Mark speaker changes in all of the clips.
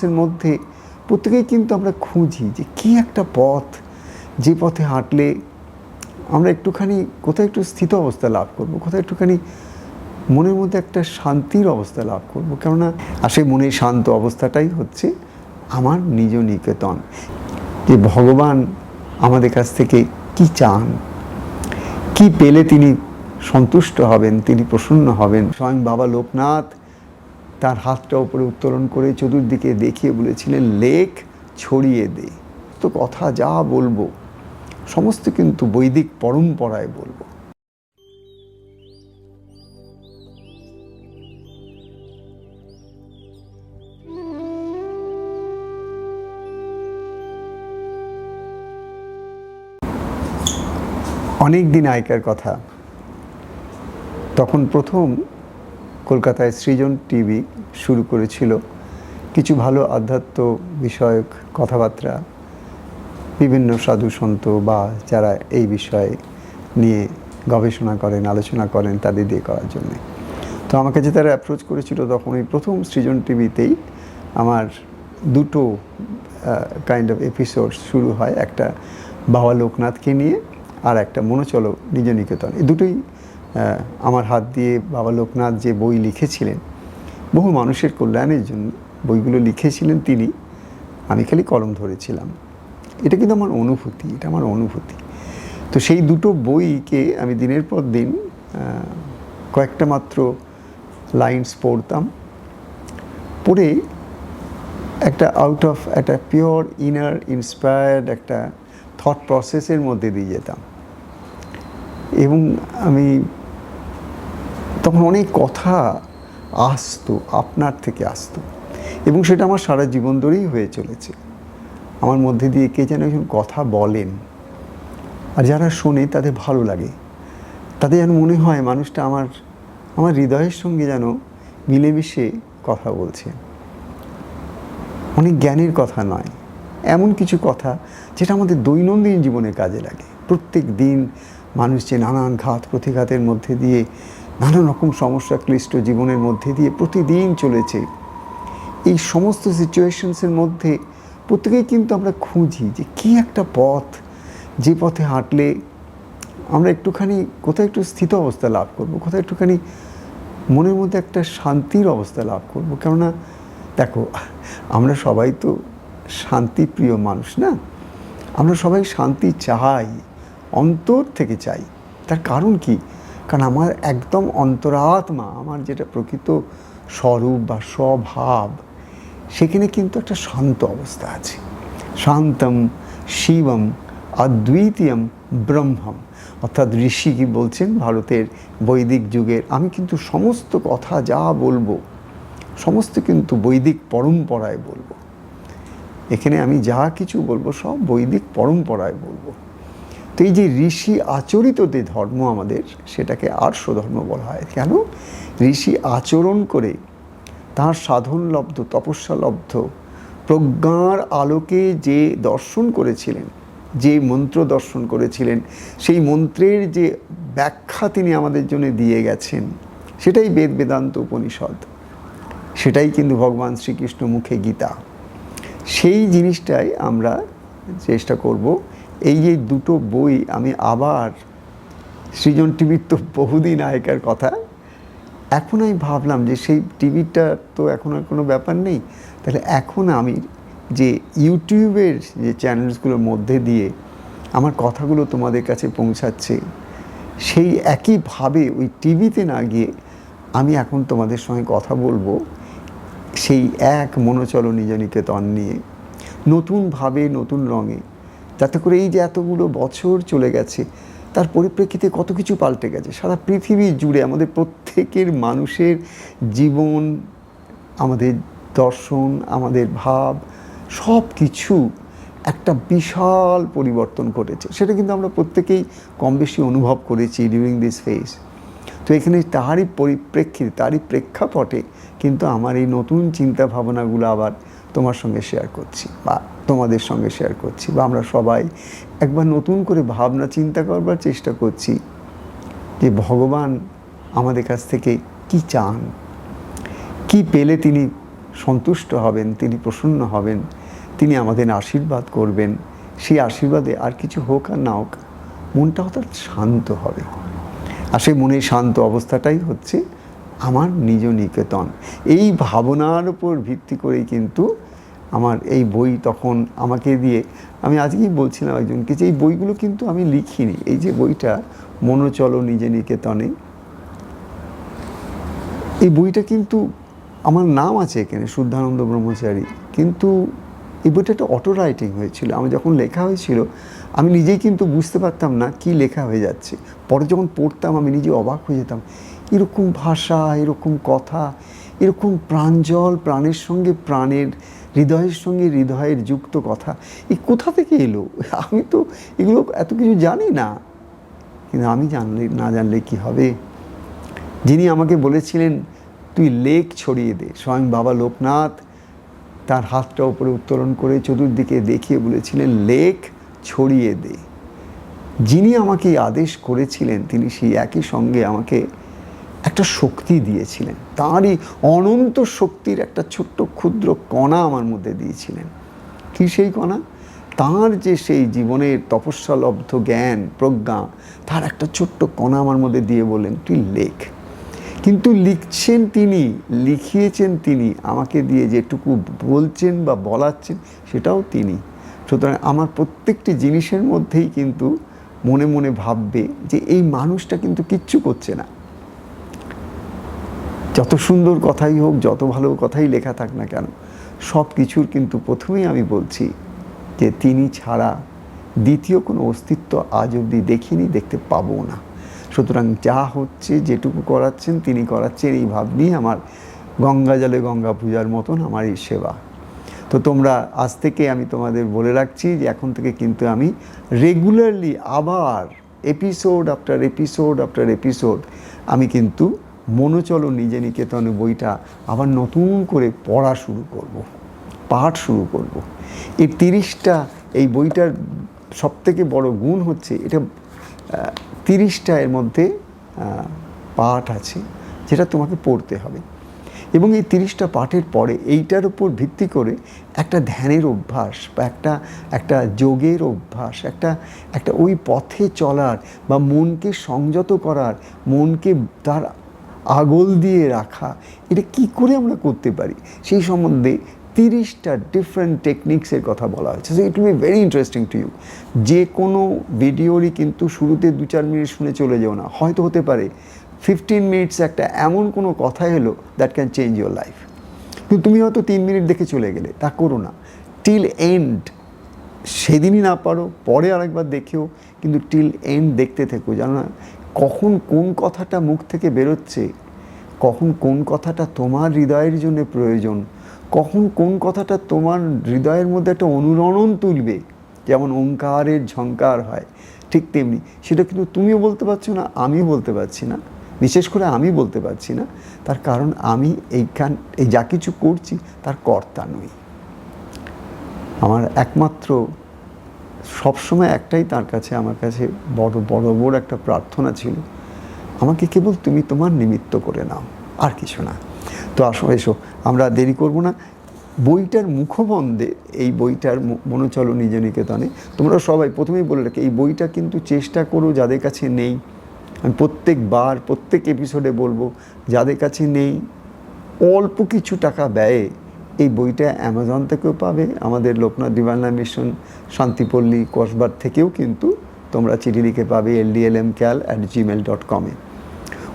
Speaker 1: এর মধ্যে প্রত্যেকেই কিন্তু আমরা খুঁজি যে কি একটা পথ, যে পথে হাঁটলে আমরা একটুখানি কোথায় একটু স্থিত অবস্থা লাভ করব, কোথায় একটুখানি মনের মধ্যে একটা শান্তির অবস্থা লাভ করব। কেননা আর সেই মনের শান্ত অবস্থাটাই হচ্ছে আমার নিজ নিকেতন। যে ভগবান আমাদের কাছ থেকে কি চান, কি পেলে তিনি সন্তুষ্ট হবেন, তিনি প্রসন্ন হবেন। স্বয়ং বাবা লোকনাথ তার হাতটা উপরে উত্তোলন করে চতুর্দিকে দেখিয়ে বলেছিলেন, লেখ ছড়িয়ে দে। তো কথা যা বলবো সমস্ত কিন্তু বৈদিক পরম্পরায় বলবো। অনেক দিন আগেকার কথা, তখন প্রথম কলকাতায় সৃজন টিভি শুরু করেছিল। কিছু ভালো আধ্যাত্ম বিষয়ক কথাবার্তা বিভিন্ন সাধু সন্ত বা যারা এই বিষয়ে নিয়ে গবেষণা করেন, আলোচনা করেন, তাদের দিয়ে করার জন্যে। তো আমাকে যে তারা অ্যাপ্রোচ করেছিল, তখন ওই প্রথম সৃজন টিভিতেই আমার দুটো কাইন্ড অফ এপিসোড শুরু হয়। একটা বাবা লোকনাথকে নিয়ে, আর একটা মনে চলো নিজ নিকেতন। এই দুটোই আমার হাত দিয়ে বাবা লোকনাথ যে বই লিখেছিলেন বহু মানুষের কল্যাণের জন্য, বইগুলো লিখেছিলেন তিনি, আমি খালি কলম ধরেছিলাম। এটা কিন্তু আমার অনুভূতি, এটা আমার অনুভূতি। তো সেই দুটো বইকে আমি দিনের পর দিন কয়েকটা মাত্র লাইনস পড়তাম, পড়ে একটা আউট অফ একটা পিওর ইনার ইন্সপায়ার্ড একটা থট প্রসেসের মধ্যে দিয়ে যেতাম। এবং আমি তখন অনেক কথা আসতো, আপনার থেকে আসতো, এবং সেটা আমার সারা জীবন ধরেই হয়ে চলেছে। আমার মধ্যে দিয়ে কে যেন একজন কথা বলেন, আর যারা শোনে তাদের ভালো লাগে, তাদের যেন মনে হয় মানুষটা আমার হৃদয়ের সঙ্গে যেন মিলেমিশে কথা বলছে। অনেক জ্ঞানের কথা নয়, এমন কিছু কথা যেটা আমাদের দৈনন্দিন জীবনে কাজে লাগে। প্রত্যেক দিন মানুষ যে নানান ঘাত প্রতিঘাতের মধ্যে দিয়ে, নানান রকম সমস্যা ক্লিষ্ট জীবনের মধ্যে দিয়ে প্রতিদিন চলেছে, এই সমস্ত সিচুয়েশনসের মধ্যে প্রত্যেকেই কিন্তু আমরা খুঁজি যে কি একটা পথ, যে পথে হাঁটলে আমরা একটুখানি কোথায় একটু স্থিত অবস্থা লাভ করব, কোথায় একটুখানি মনের মধ্যে একটা শান্তির অবস্থা লাভ করব। কেননা দেখো, আমরা সবাই তো শান্তিপ্রিয় মানুষ না? আমরা সবাই শান্তি চাই, অন্তর থেকে চাই। তার কারণ কি? কারণ আমার একদম অন্তরাত্মা, আমার যেটা প্রকৃত স্বরূপ বা স্বভাব, সেখানে কিন্তু একটা শান্ত অবস্থা আছে। শান্তম শিবম অদ্বিতীয়ম ব্রহ্মম। অর্থাৎ ঋষি কি বলছেন ভারতের বৈদিক যুগের, আমি কিন্তু সমস্ত কথা যা বলবো সমস্ত কিন্তু বৈদিক পরম্পরায় বলবো। এখানে আমি যা কিছু বলবো সব বৈদিক পরম্পরায় বলবো। তো এই যে ঋষি আচরিত যে ধর্ম আমাদের, সেটাকে আর্ষ ধর্ম বলা হয়। কেন? ঋষি আচরণ করে তাঁর সাধনলব্ধ, তপস্যালব্ধ প্রজ্ঞার আলোকে যে দর্শন করেছিলেন, যে মন্ত্র দর্শন করেছিলেন, সেই মন্ত্রের যে ব্যাখ্যা তিনি আমাদের জন্য দিয়ে গেছেন, সেটাই বেদ বেদান্ত উপনিষদ, সেটাই কিন্তু ভগবান শ্রীকৃষ্ণ মুখে গীতা। সেই জিনিসটাই আমরা চেষ্টা করব। এই যে দুটো বই আমি আবার, সৃজন টিভির তো বহুদিন আগেকার কথা, এখন আমি ভাবলাম যে সেই টিভিটা তো এখন আর কোনো ব্যাপার নেই, তাহলে এখন আমি যে ইউটিউবের যে চ্যানেলসগুলোর মধ্যে দিয়ে আমার কথাগুলো তোমাদের কাছে পৌঁছাচ্ছে, সেই একইভাবে ওই টিভিতে না গিয়ে আমি এখন তোমাদের সঙ্গে কথা বলবো সেই এক মনোচল নিজ নিকেতন নিয়ে, নতুনভাবে, নতুন রঙে, যাতে করে এই যে এতগুলো বছর চলে গেছে তার পরিপ্রেক্ষিতে কত কিছু পাল্টে গেছে। সারা পৃথিবী জুড়ে আমাদের প্রত্যেকের মানুষের জীবন, আমাদের দর্শন, আমাদের ভাব, সব কিছু একটা বিশাল পরিবর্তন ঘটেছে। সেটা কিন্তু আমরা প্রত্যেকেই কম বেশি অনুভব করেছি ডিউরিং দিস ফেজ। তো এখানে তারই পরিপ্রেক্ষিতে, তারই প্রেক্ষাপটে কিন্তু আমার এই নতুন চিন্তা ভাবনাগুলো আবার তোমার সঙ্গে শেয়ার করছি, বা তোমাদের সঙ্গে শেয়ার করছি, বা আমরা সবাই একবার নতুন করে ভাবনা চিন্তা করবার চেষ্টা করছি যে ভগবান আমাদের কাছ থেকে কি চান, কি পেলে তিনি সন্তুষ্ট হবেন, তিনি প্রসন্ন হবেন, তিনি আমাদের আশীর্বাদ করবেন। সেই আশীর্বাদে আর কিছু হোক আর না হোক মনটা হঠাৎ শান্ত হবে। আর সেই মনের শান্ত অবস্থাটাই হচ্ছে আমার নিজ নিকেতন। এই ভাবনার উপর ভিত্তি করেই কিন্তু আমার এই বই তখন আমাকে দিয়ে, আমি আজকেই বলছিলাম একজনকে যে এই বইগুলো কিন্তু আমি লিখিনি। এই যে বইটা মনো চলো নিজে নিকেতনে, এই বইটা কিন্তু আমার নাম আছে এখানে শুদ্ধানন্দ ব্রহ্মচারী, কিন্তু এই বইটা একটা অটো রাইটিং হয়েছিল। আমি যখন লেখা হয়েছিল আমি নিজেই কিন্তু বুঝতে পারতাম না কি লেখা হয়ে যাচ্ছে। পরে যখন পড়তাম আমি নিজে অবাক হয়ে যেতাম, এরকম ভাষা, এরকম কথা, এরকম প্রাঞ্জল, প্রাণের সঙ্গে প্রাণের, হৃদয়ের সঙ্গে হৃদয়ের যুক্ত কথা, এই কোথা থেকে এলো? আমি তো এগুলো এত কিছু জানি না। কিন্তু আমি না জানলে কি হবে? যিনি আমাকে বলেছিলেন তুই লেখ ছড়িয়ে দে, স্বয়ং বাবা লোকনাথ তার হাতটা উপরে উত্তোলন করে চতুর্দিকে দেখিয়ে বলেছিলেন লেখ ছড়িয়ে দে। যিনি আমাকে আদেশ করেছিলেন তিনি সেই একই সঙ্গে আমাকে একটা শক্তি দিয়েছিলেন, তাঁরই অনন্ত শক্তির একটা ছোট্ট ক্ষুদ্র কণা আমার মধ্যে দিয়েছিলেন। কি সেই কণা? তাঁর যে সেই জীবনের তপস্যালব্ধ জ্ঞান প্রজ্ঞা, তার একটা ছোট্ট কণা আমার মধ্যে দিয়ে বললেন তুই লেখ। কিন্তু লিখছেন তিনি, লিখিয়েছেন তিনি, আমাকে দিয়ে যেটুকু বলছেন বা বলাচ্ছেন সেটাও তিনি। সুতরাং আমার প্রত্যেকটি জিনিসের মধ্যেই কিন্তু মনে মনে ভাববে যে এই মানুষটা কিন্তু কিচ্ছু করছে না। যত সুন্দর কথাই হোক, যত ভালো কথাই লেখা থাক না কেন, সব কিছুর কিন্তু প্রথমেই আমি বলছি যে তিনি ছাড়া দ্বিতীয় কোনো অস্তিত্ব আজ অবধি দেখিনি, দেখতে পাবো না। সুতরাং যা হচ্ছে, যেটুকু করাচ্ছেন তিনি করাচ্ছেন, এই ভাব নিয়ে আমার গঙ্গা জলে গঙ্গা পূজার মতন আমার এই সেবা। তো তোমরা আজ থেকে আমি তোমাদের বলে রাখছি যে এখন থেকে কিন্তু আমি রেগুলারলি আবার episode after episode after episode আমি কিন্তু মনো চলো নিজে নিকেতনে বইটা আবার নতুন করে পড়া শুরু করব, পাঠ শুরু করব। এই 30টা, এই বইটার সবথেকে বড় গুণ হচ্ছে এটা 30টা এর মধ্যে পাঠ আছে যেটা তোমাকে পড়তে হবে। এবং এই 30টা পাঠের পরে এইটার উপর ভিত্তি করে একটা ধ্যানের অভ্যাস বা একটা যোগের অভ্যাস, একটা ওই পথে চলার বা মনকে সংযত করার, মনকে তার আগল দিয়ে রাখা, এটা কি করে আমরা করতে পারি সেই সম্বন্ধে 30টা ডিফারেন্ট টেকনিক্সের কথা বলা হয়েছে। So it will be very interesting to you. যে কোনো ভিডিওরই কিন্তু শুরুতে 2-4 মিনিট শুনে চলে যেও না। হয়তো হতে পারে 15 মিনিটস একটা এমন কোনো কথা এলো that can change your life. কিন্তু তুমি হয়তো 3 মিনিট দেখে চলে গেলে, তা করো না। টিল এন্ড, সেদিনই না পারো পরে আরেকবার দেখেও, কিন্তু টিল এন্ড দেখতে থেকো। জানো না কখন কোন কথাটা মুখ থেকে বেরোচ্ছে, কখন কোন কথাটা তোমার হৃদয়ের জন্য প্রয়োজন, কখন কোন কথাটা তোমার হৃদয়ের মধ্যে একটা অনুরণন তুলবে। যেমন ওঙ্কারের ঝঙ্কার হয়, ঠিক তেমনি সেটা কিন্তু তুমিও বলতে পারছো না, আমিও বলতে পারছি না। বিশেষ করে আমি বলতে পারছি না, তার কারণ আমি এই যা কিছু করছি তার কর্তা নই। আমার একমাত্র সবসময় একটাই তার কাছে, আমার কাছে বড় একটা প্রার্থনা ছিল, আমাকে কেবল তুমি তোমার নিমিত্ত করে নাও, আর কিছু না। তো এসো আমরা দেরি করব না। বইটার মুখবন্ধে, এই বইটার মনো চলো নিজে নিকেতনে, তোমরা সবাই প্রথমেই বলে রাখি এই বইটা কিন্তু চেষ্টা করো যাদের কাছে নেই, আমি প্রত্যেকবার প্রত্যেক এপিসোডে বলবো, যাদের কাছে নেই অল্প কিছু টাকা ব্যয়ে এই বইটা অ্যামাজন থেকেও পাবে, আমাদের Loknath divine life mission Shantipally কসবার থেকেও কিন্তু তোমরা চিঠি লিখে পাবে ldlmcal@gmail.com।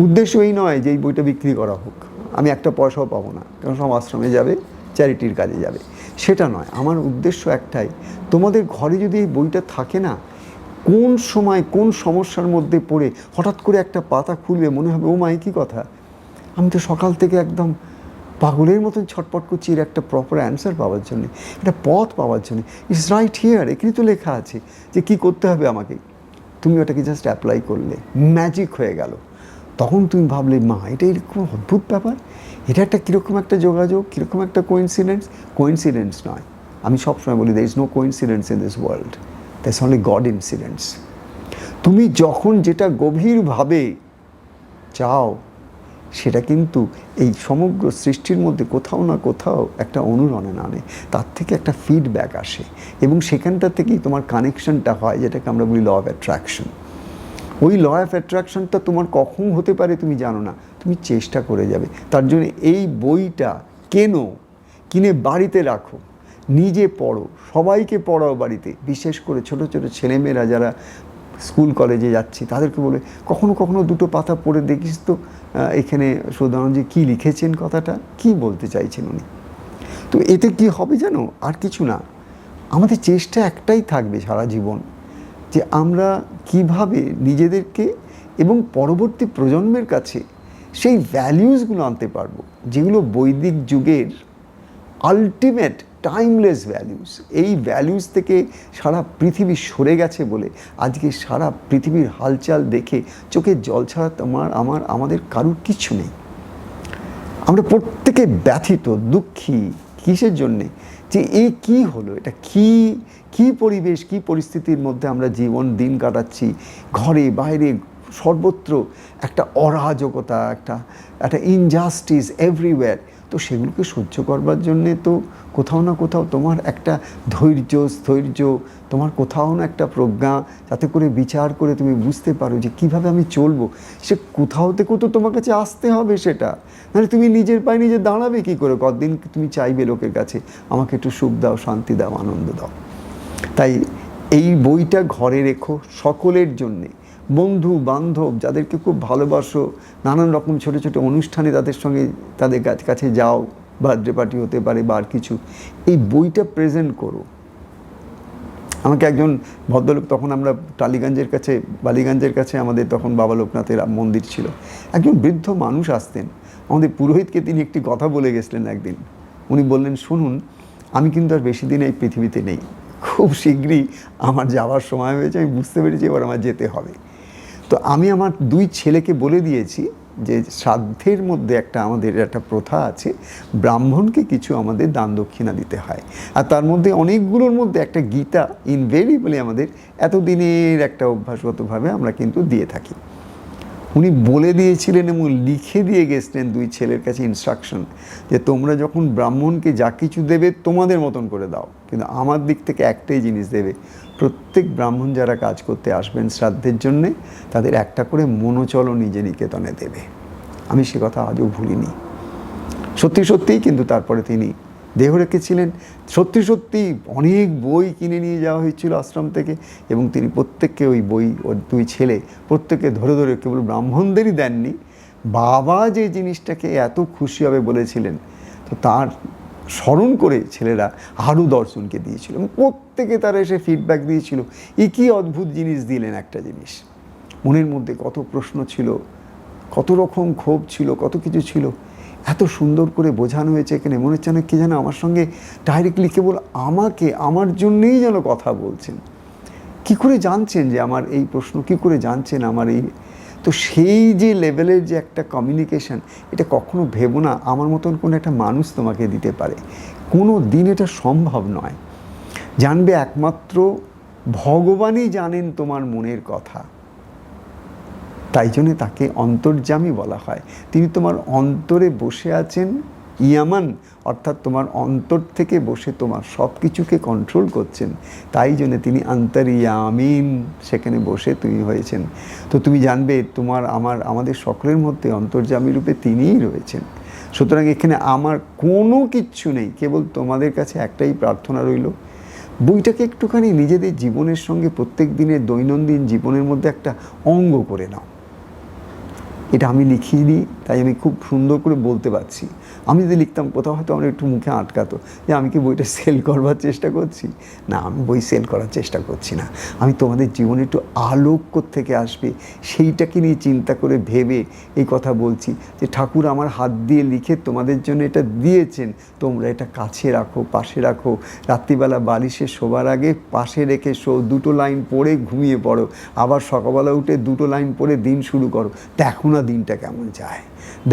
Speaker 1: উদ্দেশ্য এই নয় যে এই বইটা বিক্রি করা হোক, আমি একটা পয়সাও পাবো না, কারণ সব আশ্রমে যাবে, চ্যারিটির কাজে যাবে, সেটা নয়। আমার উদ্দেশ্য একটাই, তোমাদের ঘরে যদি এই বইটা থাকে না, কোন সময় কোন সমস্যার মধ্যে পড়ে হঠাৎ করে একটা পাতা খুলবে, মনে হবে ও মা কী কথা, আমি তো সকাল থেকে একদম পাগলের মতন ছটপট করছি এর একটা প্রপার অ্যান্সার পাওয়ার জন্যে, একটা পথ পাওয়ার জন্যে। ইটস রাইট হিয়ার, এখানে তো লেখা আছে যে কী করতে হবে আমাকে। তুমি ওটাকে জাস্ট অ্যাপ্লাই করলে, ম্যাজিক হয়ে গেল। তখন তুমি ভাবলে মা এটা এরকম অদ্ভুত ব্যাপার, এটা একটা কীরকম একটা যোগাযোগ, কীরকম একটা কোইন্সিডেন্স নয়। আমি সবসময় বলি there is no coincidence in this world, there's only God incidence। তুমি যখন যেটা গভীরভাবে চাও সেটা কিন্তু এই সমগ্র সৃষ্টির মধ্যে কোথাও না কোথাও একটা অনুরণন আনে, তার থেকে একটা ফিডব্যাক আসে এবং সেখানটা থেকেই তোমার কানেকশনটা হয়, যেটাকে আমরা বলি ল অফ অ্যাট্রাকশন। ওই ল অফ অ্যাট্রাকশনটা তোমার কখন হতে পারে তুমি জানো না, তুমি চেষ্টা করে যাবে। তার জন্য এই বইটা কিনে বাড়িতে রাখো, নিজে পড়ো, সবাইকে পড়াও বাড়িতে, বিশেষ করে ছোট ছোট ছেলেমেয়েরা যারা স্কুল কলেজে যাচ্ছি তাদেরকে বলে কখনো কখনো দুটো পাতা পড়ে দেখিস তো এখানে সৌদানন্দজি কী লিখেছেন, কথাটা কি বলতে চাইছেন উনি। তো এতে কি হবে জানো, আর কিছু না, আমাদের চেষ্টা একটাই থাকবে সারা জীবন, যে আমরা কিভাবে নিজেদেরকে এবং পরবর্তী প্রজন্মের কাছে সেই ভ্যালিউসগুলো আনতে পারবো যেগুলো বৈদিক যুগের আলটিমেট টাইমলেস ভ্যালিউস। এই ভ্যালিউস থেকে সারা পৃথিবী সরে গেছে বলে আজকে সারা পৃথিবীর হালচাল দেখে চোখের জল ছাড়া আমাদের কারুর কিছু নেই। আমরা প্রত্যেকে ব্যথিত, দুঃখী। কিসের জন্যে? যে এই কি হলো, এটা কি পরিবেশ, কি পরিস্থিতির মধ্যে আমরা দিন কাটাচ্ছি, ঘরে বাইরে সর্বত্র একটা অরাজকতা, একটা ইনজাস্টিস এভরিওয়্যার। তো সেগুলোকে সহ্য করবার জন্যে তো কোথাও না কোথাও তোমার একটা স্থৈর্য, তোমার কোথাও না একটা প্রজ্ঞা, যাতে করে বিচার করে তুমি বুঝতে পারো যে কিভাবে আমি চলবো। সে কোথাও থেকেও তো তোমার কাছে আসতে হবে সেটা, নাহলে তুমি নিজের পায়ে নিজে দাঁড়াবে কী করে? কতদিন তুমি চাইবে লোকের কাছে আমাকে একটু সুখ দাও, শান্তি দাও, আনন্দ দাও। তাই এই বইটা ঘরে রেখো সকলের জন্যে, বন্ধু বান্ধব যাদেরকে খুব ভালোবাসো, নানান রকম ছোটো ছোটো অনুষ্ঠানে তাদের কাছে যাও, বার্থডে পার্টি হতে পারে বা আর কিছু, এই বইটা প্রেজেন্ট করো। আমাকে একজন ভদ্রলোক, তখন আমরা বালিগঞ্জের কাছে আমাদের তখন বাবা লোকনাথের মন্দির ছিল, একজন বৃদ্ধ মানুষ আসতেন, আমাদের পুরোহিতকে তিনি একটি কথা বলে গেছিলেন একদিন। উনি বললেন, শুনুন, আমি কিন্তু আর বেশি দিন এই পৃথিবীতে নেই, খুব শীঘ্রই আমার যাওয়ার সময় হয়েছে, আমি বুঝতে পেরেছি এবার আমার যেতে হবে। তো আমি আমার 2 ছেলেকে বলে দিয়েছি যে শ্রাদ্ধের মধ্যে আমাদের একটা প্রথা আছে, ব্রাহ্মণকে কিছু আমাদের দান দক্ষিণা দিতে হয়, আর তার মধ্যে অনেকগুলোর মধ্যে একটা গীতা ইনভেরিয়েবলি আমাদের এতদিনের একটা অভ্যাসগতভাবে আমরা কিন্তু দিয়ে থাকি। উনি বলে দিয়েছিলেন এবং লিখে দিয়ে গেছিলেন 2 ছেলের কাছে ইনস্ট্রাকশন, যে তোমরা যখন ব্রাহ্মণকে যা কিছু দেবে তোমাদের মতন করে দাও, কিন্তু আমার দিক থেকে একটাই জিনিস দেবে, প্রত্যেক ব্রাহ্মণ যারা কাজ করতে আসবেন শ্রাদ্ধের জন্যে, তাদের একটা করে মনোচলও নিজে নিকেতনে দেবে। আমি সে কথা আজও ভুলিনি। সত্যিই কিন্তু তারপরে তিনি দেহ রেখেছিলেন। সত্যি অনেক বই কিনে নিয়ে যাওয়া হয়েছিল আশ্রম থেকে, এবং তিনি প্রত্যেককে ওই বই, ওর 2 ছেলে প্রত্যেককে ধরে কেবল ব্রাহ্মণদেরই দেননি, বাবা যে জিনিসটাকে এত খুশি হবে বলেছিলেন, তো তার স্মরণ করে ছেলেরা আরও দর্শনকে দিয়েছিল, এবং প্রত্যেকে তারা এসে ফিডব্যাক দিয়েছিল, কী অদ্ভুত জিনিস দিলেন। একটা জিনিস মনের মধ্যে কত প্রশ্ন ছিল, কত রকম ক্ষোভ ছিল, কত কিছু ছিল, এত সুন্দর করে বোঝানো হয়েছে এখানে। মনে হচ্ছে না কি যেন আমার সঙ্গে ডাইরেক্টলি কেবল আমার জন্যেই যেন কথা বলছেন। কি করে জানছেন যে আমার এই প্রশ্ন, কি করে জানছেন আমার এই, তো সেই যে লেভেলের যে একটা কমিউনিকেশন, এটা কখনো ভেবো না আমার মতন কোনো একটা মানুষ তোমাকে দিতে পারে, কোনো দিন এটা সম্ভব নয়। জানবে একমাত্র ভগবানই জানেন তোমার মনের কথা, তাই জন্যে তাকে অন্তর্যামী বলা হয়। তিনি তোমার অন্তরে বসে আছেন, ইয়ামান, অর্থাৎ তোমার অন্তর থেকে বসে তোমার সব কিছুকে কন্ট্রোল করছেন, তাই জন্যে তিনি অন্তর্যামীন, সেখানে বসে তুমি হয়েছেন। তো তুমি জানবে আমাদের সকলের মধ্যে অন্তর্যামী রূপে তিনিই রয়েছেন। সুতরাং এখানে আমার কোনো কিচ্ছু নেই, কেবল তোমাদের কাছে একটাই প্রার্থনা রইল, বইটাকে একটুখানি নিজেদের জীবনের সঙ্গে প্রত্যেক দিনের দৈনন্দিন জীবনের মধ্যে একটা অঙ্গ করে নাও। এটা আমি লিখিনি, তাই আমি খুব সুন্দর করে বলতে পারছি। আমি যদি লিখতাম কোথাও হয়তো আমার একটু মুখে আটকাতো যে আমি কি বইটা সেল করবার চেষ্টা করছি। না, আমি বই সেল করার চেষ্টা করছি না। আমি তোমাদের জীবনে একটু আলোক থেকে আসবে সেইটাকে নিয়ে চিন্তা করে ভেবে এই কথা বলছি, যে ঠাকুর আমার হাত দিয়ে লিখে তোমাদের জন্য এটা দিয়েছেন, তোমরা এটা কাছে রাখো, পাশে রাখো, রাত্রিবেলা বালিশে শোবার আগে পাশে রেখে 2 লাইন পড়ে ঘুমিয়ে পড়ো, আবার সকালবেলা উঠে 2 লাইন পড়ে দিন শুরু করো, দেখো না দিনটা কেমন যায়।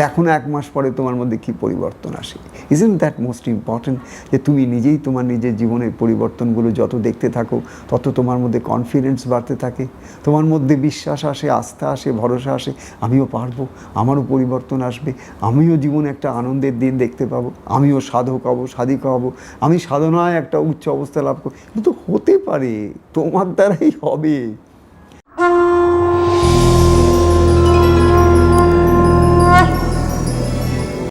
Speaker 1: দেখো না 1 মাস পরে তোমার মধ্যে কী পরিবর্তন আসে। ইজন্ট দ্যাট মোস্ট ইম্পর্ট্যান্ট যে তুমি নিজেই তোমার নিজের জীবনের পরিবর্তনগুলো যত দেখতে থাকো তত তোমার মধ্যে কনফিডেন্স বাড়তে থাকে, তোমার মধ্যে বিশ্বাস আসে, আস্থা আসে, ভরসা আসে, আমিও পারবো, আমারও পরিবর্তন আসবে, আমিও জীবনে একটা আনন্দের দিন দেখতে পাবো, আমিও সাধক হব, সাধিকা হব, আমি সাধনায় একটা উচ্চ অবস্থা লাভ করব। কিন্তু হতে পারে, তোমার দ্বারাই হবে।